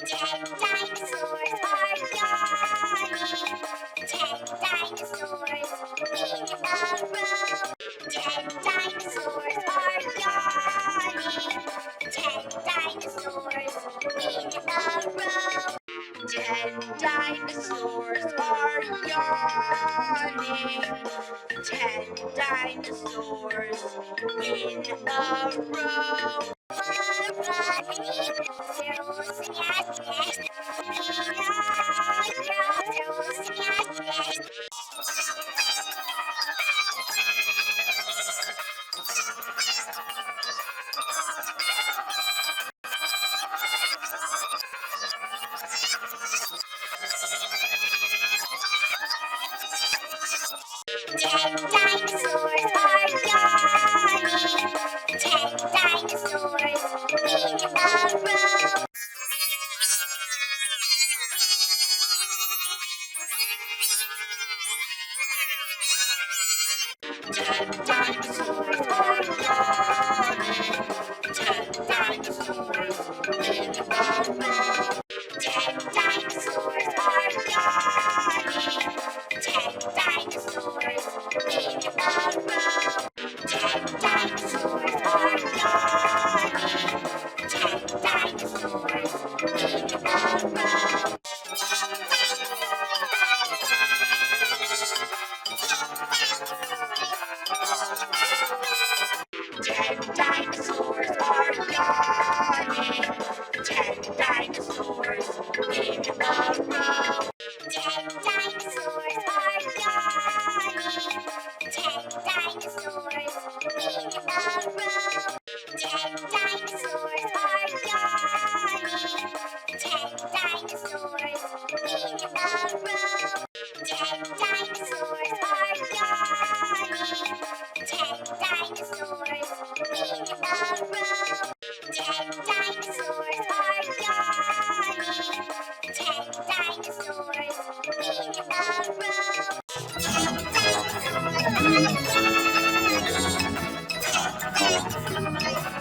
Ten dinosaurs are yawning. Ten dinosaurs in a row. Ten dinosaurs are yawning. Ten dinosaurs in a row. Ten dinosaurs are yawning. Ten dinosaurs in a row. Ten dinosaurs are yawning. Ten dinosaurs in a row. Ten dinosaurs are yawning. Ten dinosaurs in a row. Ten dinosaurs are yawning. Ten dinosaurs in a row. Ten dinosaurs are yawning. Ten dinosaurs in a row. Ten dinosaurs are yawning. Ten dinosaurs in a row. Ten dinosaurs are yawning. Ten dinosaurs in a row. Ten dinosaurs are yawning. Ten dinosaurs in a row. Ten dinosaurs are yawning. Ten dinosaurs in a row. Ten dinosaurs are yawning. Ten dinosaurs in a row.